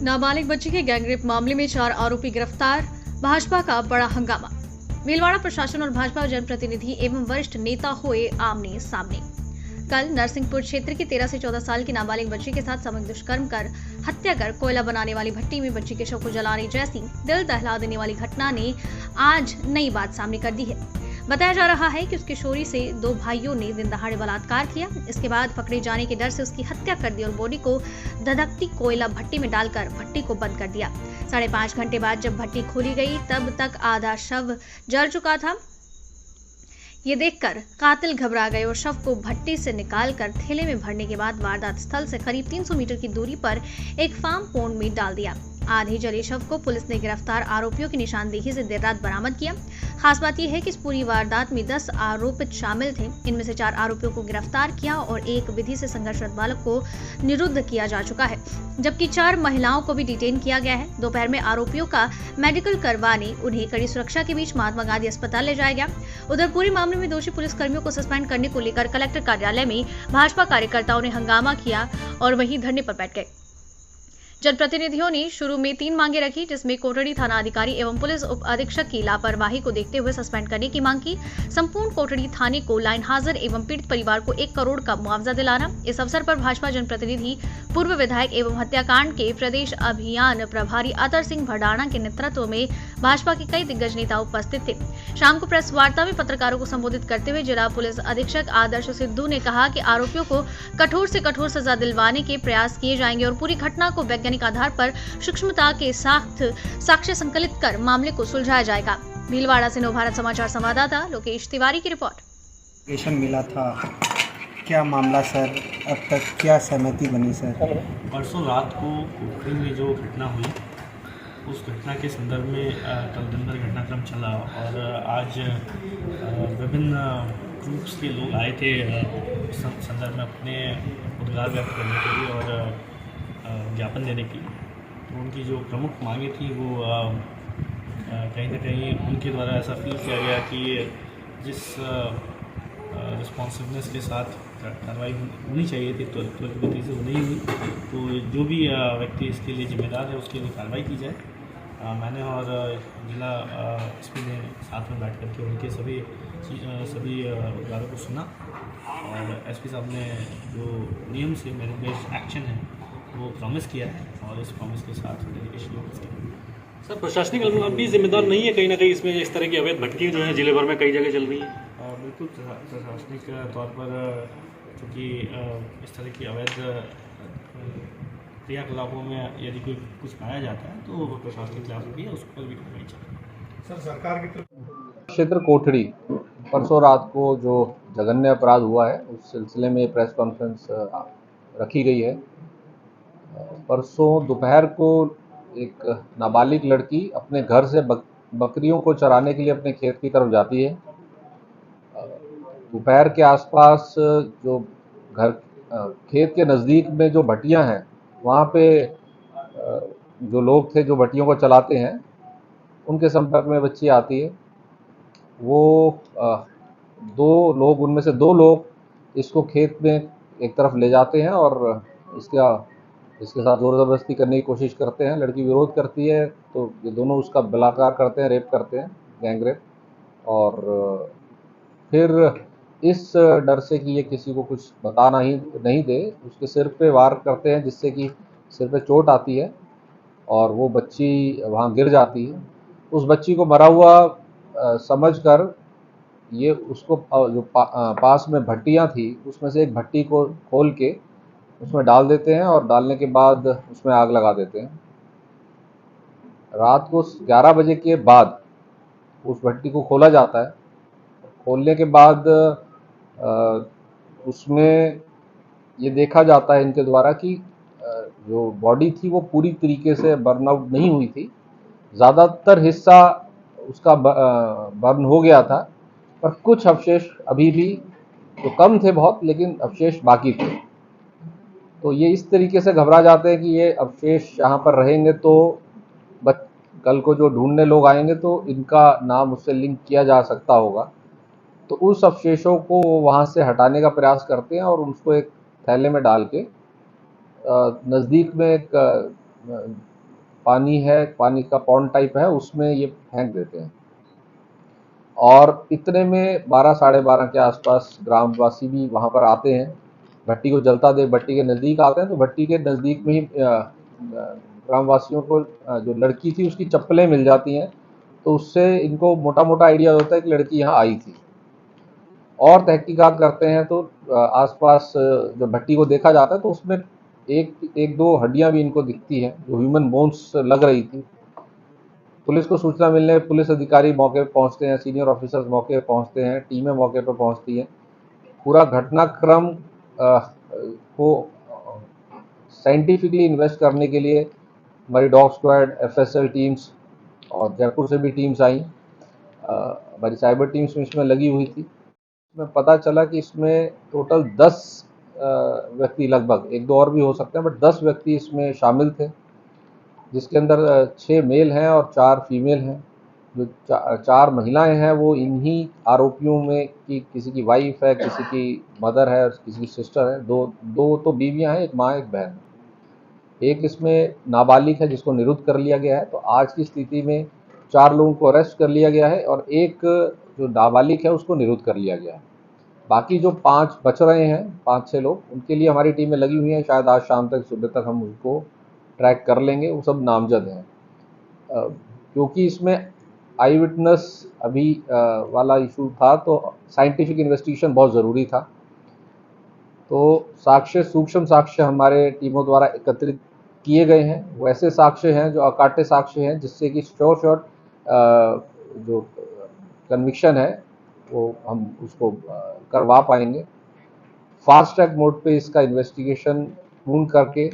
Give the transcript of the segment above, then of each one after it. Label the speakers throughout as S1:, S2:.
S1: नाबालिग बच्ची के गैंगरेप मामले में 4 आरोपी गिरफ्तार, भाजपा का बड़ा हंगामा। भीलवाड़ा प्रशासन और भाजपा जनप्रतिनिधि एवं वरिष्ठ नेता हुए आमने सामने। कल नरसिंहपुर क्षेत्र की 13 से 14 साल की नाबालिग बच्ची के साथ सामूहिक दुष्कर्म कर हत्या कर कोयला बनाने वाली भट्टी में बच्ची के शव को जलाने जैसी दिल दहला देने वाली घटना ने आज नई बात सामने कर दी है। बताया जा रहा है कि उसकी किशोरी से 2 भाइयों ने दिन दहाड़े बलात्कार किया। इसके बाद पकड़े जाने के डर से उसकी हत्या कर दी और बॉडी को धधकती कोयला भट्टी में डालकर भट्टी को बंद कर दिया। 5.5 घंटे बाद जब भट्टी खोली गई तब तक आधा शव जल चुका था। ये देखकर कातिल घबरा गए और शव को भट्टी से निकालकर थैले में भरने के बाद वारदात स्थल से करीब 300 मीटर की दूरी पर एक फार्म पोंड में डाल दिया। आधे जले शव को पुलिस ने गिरफ्तार आरोपियों की निशानदेही से देर रात बरामद किया। खास बात यह है कि इस पूरी वारदात में 10 आरोपित शामिल थे। इनमें से 4 आरोपियों को गिरफ्तार किया और एक विधि से संघर्षरत बालक को निरुद्ध किया जा चुका है, जबकि 4 महिलाओं को भी डिटेन किया गया है। दोपहर में आरोपियों का मेडिकल करवाने उन्हें कड़ी सुरक्षा के बीच महात्मा गांधी अस्पताल ले जाया गया। उधर पूरे मामले में दोषी पुलिस कर्मियों को सस्पेंड करने को लेकर कलेक्टर कार्यालय में भाजपा कार्यकर्ताओं ने हंगामा किया और वहीं धरने पर बैठ गए। जनप्रतिनिधियों ने शुरू में 3 मांगे रखी, जिसमें कोटड़ी थाना अधिकारी एवं पुलिस उप अधीक्षक की लापरवाही को देखते हुए सस्पेंड करने की मांग की। संपूर्ण कोटड़ी थाने को लाइन हाजिर एवं पीड़ित परिवार को 1 करोड़ का मुआवजा दिलाना। इस अवसर पर भाजपा जनप्रतिनिधि पूर्व विधायक एवं हत्याकांड के प्रदेश अभियान प्रभारी अतर सिंह भडाना के नेतृत्व में भाजपा के कई दिग्गज नेता उपस्थित थे। शाम को प्रेस वार्ता में पत्रकारों को संबोधित करते हुए जिला पुलिस अधीक्षक आदर्श सिद्धू ने कहा कि आरोपियों को कठोर से कठोर सजा दिलवाने के प्रयास किए जाएंगे और पूरी घटना को वैज्ञानिक आधार पर सूक्ष्मता के साथ साक्ष्य संकलित कर मामले को सुलझाया जाएगा। भीलवाड़ा से नवभारत समाचार संवाददाता लोकेश तिवारी की रिपोर्ट।
S2: मिला था, क्या मामला सर? अब तक क्या सहमति बनी सर?
S3: परसों रात को कोटड़ी में जो घटना हुई उस घटना के संदर्भ में कल दिन भर घटनाक्रम चला और आज विभिन्न ग्रुप्स के लोग आए थे इस संदर्भ में अपने उद्गार व्यक्त करने के लिए और ज्ञापन देने के लिए। तो उनकी जो प्रमुख मांगे थी वो कहीं ना कहीं उनके द्वारा ऐसा फील किया गया कि जिस रिस्पॉन्सिवनेस के साथ कार्रवाई होनी चाहिए थी तो गति से वो नहीं हुई। तो जो भी व्यक्ति इसके लिए जिम्मेदार है उसके लिए कार्रवाई की जाए। मैंने और जिला एसपी ने साथ में बैठ करके उनके सभी उद्गारों को सुना और एसपी साहब ने जो नियम से मेरिट बेस्ड एक्शन है वो प्रॉमिस किया है और इस प्रॉमिस के साथ डेलीगेशन किया।
S4: सर, प्रशासनिक भी जिम्मेदार नहीं है कहीं ना कहीं इसमें? इस तरह की अवैध भट्टियाँ जो है जिले भर में कई जगह चल रही है।
S3: बिल्कुल प्रशासनिक तौर पर क्योंकि इस तरह की अवैध क्रियाकलापों में यदि कोई कुछ पाया जाता है तो वो प्रशासनिक खिलाफ भी है, उस पर भी कार्रवाई चाहिए।
S2: सर, सरकार की तरफ
S5: क्षेत्र कोठड़ी परसों रात को जो जघन्य अपराध हुआ है उस सिलसिले में प्रेस कॉन्फ्रेंस रखी गई है। परसों दोपहर को एक नाबालिग लड़की अपने घर से बकरियों को चराने के लिए अपने खेत की तरफ जाती है। दोपहर के आसपास जो घर खेत के नज़दीक में जो भट्टियां हैं वहाँ पे जो लोग थे जो भट्टियों को चलाते हैं उनके संपर्क में बच्ची आती है। वो 2 लोग उनमें से 2 लोग इसको खेत में एक तरफ ले जाते हैं और इसके साथ ज़ोर ज़बरदस्ती करने की कोशिश करते हैं। लड़की विरोध करती है तो ये दोनों उसका बलात्कार करते हैं, रेप करते हैं, गैंग रेप। और फिर इस डर से कि ये किसी को कुछ बताना ही नहीं दे उसके सिर पे वार करते हैं, जिससे कि सिर पे चोट आती है और वो बच्ची वहाँ गिर जाती है। उस बच्ची को मरा हुआ समझकर ये उसको जो पास में भट्टियाँ थी उसमें से एक भट्टी को खोल के उसमें डाल देते हैं और डालने के बाद उसमें आग लगा देते हैं। रात को 11 बजे के बाद उस भट्टी को खोला जाता है। खोलने के बाद उसमें ये देखा जाता है इनके द्वारा कि जो बॉडी थी वो पूरी तरीके से बर्न आउट नहीं हुई थी। ज़्यादातर हिस्सा उसका बर्न हो गया था, पर कुछ अवशेष अभी भी जो कम थे बहुत, लेकिन अवशेष बाकी थे। तो ये इस तरीके से घबरा जाते हैं कि ये अवशेष यहाँ पर रहेंगे तो कल को जो ढूंढने लोग आएंगे तो इनका नाम उससे लिंक किया जा सकता होगा। तो उस अवशेषों को वहाँ से हटाने का प्रयास करते हैं और उसको एक थैले में डाल के नज़दीक में एक पानी है, पानी का पॉन्ड टाइप है, उसमें ये फेंक देते हैं। और इतने में 12 साढ़े 12 के आसपास ग्रामवासी भी वहाँ पर आते हैं, भट्टी को जलता देख भट्टी के नज़दीक आते हैं। तो भट्टी के नज़दीक में ही ग्रामवासियों को जो लड़की थी उसकी चप्पलें मिल जाती हैं, तो उससे इनको मोटा मोटा आइडिया होता है कि लड़की यहाँ आई थी। और तहकीकात करते हैं तो आसपास जो भट्टी को देखा जाता है तो उसमें एक दो हड्डियां भी इनको दिखती हैं जो ह्यूमन बोन्स लग रही थी। पुलिस को सूचना मिलने पर पुलिस अधिकारी मौके पर पहुंचते हैं, सीनियर ऑफिसर्स मौके पर पहुंचते हैं, टीमें मौके पर पहुंचती हैं। पूरा घटनाक्रम को साइंटिफिकली इन्वेस्ट करने के लिए हमारी डॉग स्क्वाड, एफएसएल टीम्स और जयपुर से भी टीम्स आई। हमारी साइबर टीम्स में इसमें लगी हुई थी। इसमें पता चला कि इसमें टोटल 10 व्यक्ति, लगभग एक दो और भी हो सकते हैं, बट 10 व्यक्ति इसमें शामिल थे, जिसके अंदर 6 मेल हैं और 4 फीमेल हैं। जो 4 महिलाएं हैं वो इन्हीं आरोपियों में कि किसी की वाइफ है, किसी की मदर है, किसी की सिस्टर है। दो तो बीवियां हैं, एक माँ एक बहन। एक इसमें नाबालिग है जिसको निरुद्ध कर लिया गया है। तो आज की स्थिति में 4 लोगों को अरेस्ट कर लिया गया है और एक जो नाबालिग है उसको निरुद्ध कर लिया गया है। बाकी जो 5 बच रहे हैं, 5-6 लोग, उनके लिए हमारी टीमें लगी हुई हैं। शायद आज शाम तक, सुबह तक हम उनको ट्रैक कर लेंगे। वो सब नामजद हैं, क्योंकि इसमें आई विटनेस अभी वाला इशू था, तो साइंटिफिक इन्वेस्टिगेशन बहुत ज़रूरी था। तो साक्ष्य, सूक्ष्म साक्ष्य हमारे टीमों द्वारा एकत्रित किए गए हैं। वो ऐसे साक्ष्य हैं जो अकाट्य साक्ष्य हैं, जिससे कि श्योर जो कन्विक्शन है वो हम उसको करवा पाएंगे। फास्ट ट्रैक मोड पे इसका इन्वेस्टिगेशन पूर्ण करके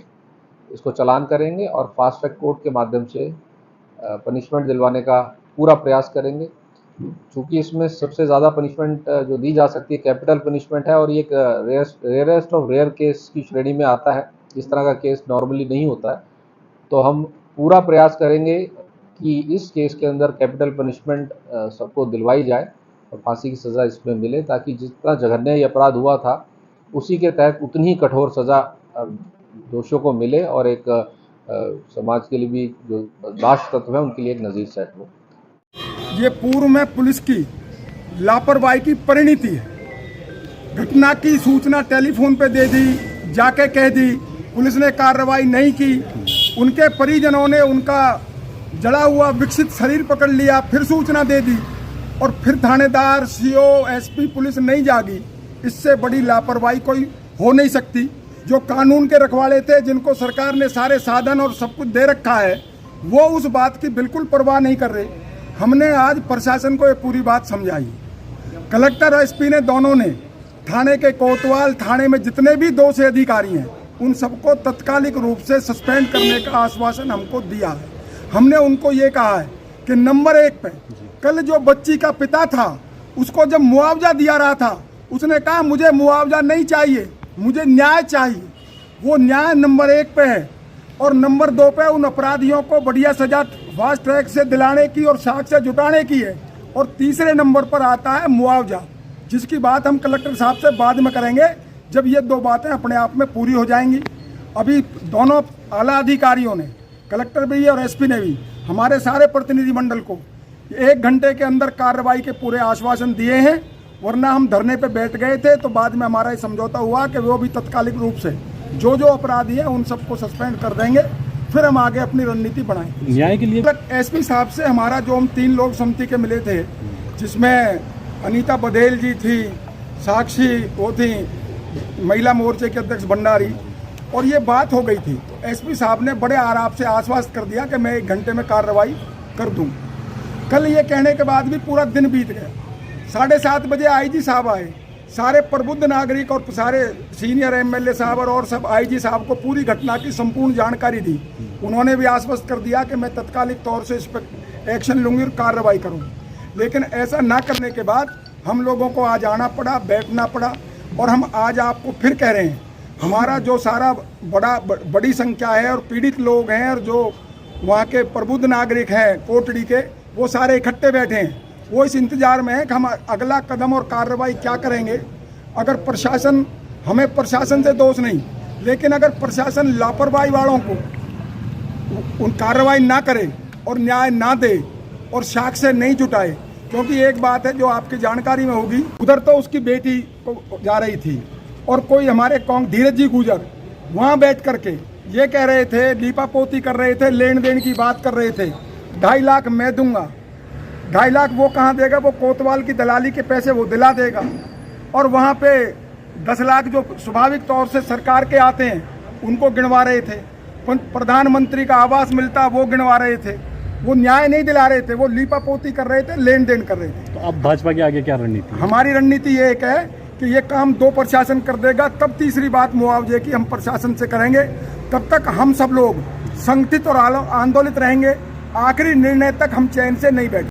S5: इसको चालान करेंगे और फास्ट ट्रैक कोर्ट के माध्यम से पनिशमेंट दिलवाने का पूरा प्रयास करेंगे। चूँकि इसमें सबसे ज़्यादा पनिशमेंट जो दी जा सकती है कैपिटल पनिशमेंट है, और ये एक रेयरेस्ट ऑफ रेयर केस की श्रेणी में आता है। इस तरह का केस नॉर्मली नहीं होता है। तो हम पूरा प्रयास करेंगे कि इस केस के अंदर कैपिटल पनिशमेंट सबको दिलवाई जाए और फांसी की सज़ा इसमें मिले, ताकि जितना जघन्य ये अपराध हुआ था उसी के तहत उतनी ही कठोर सज़ा दोषियों को मिले और एक समाज के लिए भी जो बदमाश तत्व है उनके लिए एक नज़ीर सेट हो।
S6: ये पूर्व में पुलिस की लापरवाही की परिणति है। घटना की सूचना टेलीफोन पे दे दी, जाके कह दी, पुलिस ने कार्रवाई नहीं की। उनके परिजनों ने उनका जला हुआ विकसित शरीर पकड़ लिया, फिर सूचना दे दी और फिर थानेदार, सीओ, एसपी, पुलिस नहीं जागी। इससे बड़ी लापरवाही कोई हो नहीं सकती। जो कानून के रखवाले थे, जिनको सरकार ने सारे साधन और सब कुछ दे रखा है, वो उस बात की बिल्कुल परवाह नहीं कर रहे। हमने आज प्रशासन को ये पूरी बात समझाई। कलेक्टर और एसपी ने, दोनों ने थाने के कोतवाल, थाने में जितने भी दोषी अधिकारी हैं, उन सबको तत्कालिक रूप से सस्पेंड करने का आश्वासन हमको दिया है। हमने उनको ये कहा है कि नंबर 1 पे कल जो बच्ची का पिता था, उसको जब मुआवजा दिया रहा था, उसने कहा मुझे मुआवजा नहीं चाहिए, मुझे न्याय चाहिए। वो न्याय नंबर 1 पे है। और नंबर 2 पे उन अपराधियों को बढ़िया सजा फास्ट ट्रैक से दिलाने की और साक्ष्य जुटाने की है। और तीसरे नंबर पर आता है मुआवजा, जिसकी बात हम कलेक्टर साहब से बाद में करेंगे, जब ये 2 बातें अपने आप में पूरी हो जाएंगी। अभी दोनों आला अधिकारियों ने, कलेक्टर भी और एसपी ने भी, हमारे सारे प्रतिनिधिमंडल को 1 घंटे के अंदर कार्रवाई के पूरे आश्वासन दिए हैं। वरना हम धरने पे बैठ गए थे, तो बाद में हमारा ये समझौता हुआ कि वो भी तत्कालिक रूप से जो अपराधी हैं उन सबको सस्पेंड कर देंगे। फिर हम आगे अपनी रणनीति बनाएंगे।
S4: न्याय के लिए
S6: एसपी साहब से हमारा जो हम 3 लोग समिति के मिले थे, जिसमें अनीता बधेल जी थी, साक्षी वो थी, महिला मोर्चे के अध्यक्ष भंडारी, और ये बात हो गई थी। तो एसपी साहब ने बड़े आराम से आश्वस्त कर दिया कि मैं 1 घंटे में कार्रवाई कर दूँ। कल ये कहने के बाद भी पूरा दिन बीत गया। 7:30 बजे आईजी साहब आए, सारे प्रबुद्ध नागरिक और सारे सीनियर एमएलए साहब और सब आईजी साहब को पूरी घटना की संपूर्ण जानकारी दी। उन्होंने भी आश्वस्त कर दिया कि मैं तत्कालिक तौर से इस पर एक्शन लूँगी और कार्रवाई करूँगी। लेकिन ऐसा ना करने के बाद हम लोगों को आज आना पड़ा, बैठना पड़ा। और हम आज आपको फिर कह रहे हैं, हमारा जो सारा बड़ी संख्या है और पीड़ित लोग हैं और जो वहाँ के प्रबुद्ध नागरिक हैं कोटड़ी के, वो सारे इकट्ठे बैठे हैं। वो इस इंतज़ार में है कि हम अगला कदम और कार्रवाई क्या करेंगे। अगर प्रशासन, हमें प्रशासन से दोष नहीं, लेकिन अगर प्रशासन लापरवाही वालों को उन कार्रवाई ना करे और न्याय ना दे और साक्ष्य नहीं जुटाए, क्योंकि एक बात है जो आपकी जानकारी में होगी, उधर तो उसकी बेटी को जा रही थी और कोई हमारे धीरज जी गुजर वहाँ बैठ करके ये कह रहे थे, लीपापोती कर रहे थे, लेन देन की बात कर रहे थे, 2.5 लाख मैं दूंगा। 2.5 लाख वो कहाँ देगा? वो कोतवाल की दलाली के पैसे वो दिला देगा। और वहाँ पे 10 लाख जो स्वाभाविक तौर से सरकार के आते हैं उनको गिनवा रहे थे। प्रधानमंत्री का आवास मिलता वो गिनवा रहे थे। वो न्याय नहीं दिला रहे थे, वो लीपापोती कर रहे थे, लेन देन कर रहे थे।
S4: तो अब भाजपा की आगे क्या रणनीति है?
S6: हमारी रणनीति ये एक है कि ये काम 2 प्रशासन कर देगा, तब तीसरी बात मुआवजे की हम प्रशासन से करेंगे। तब तक हम सब लोग संगठित और आंदोलित रहेंगे। आखिरी निर्णय तक हम चैन से नहीं बैठे।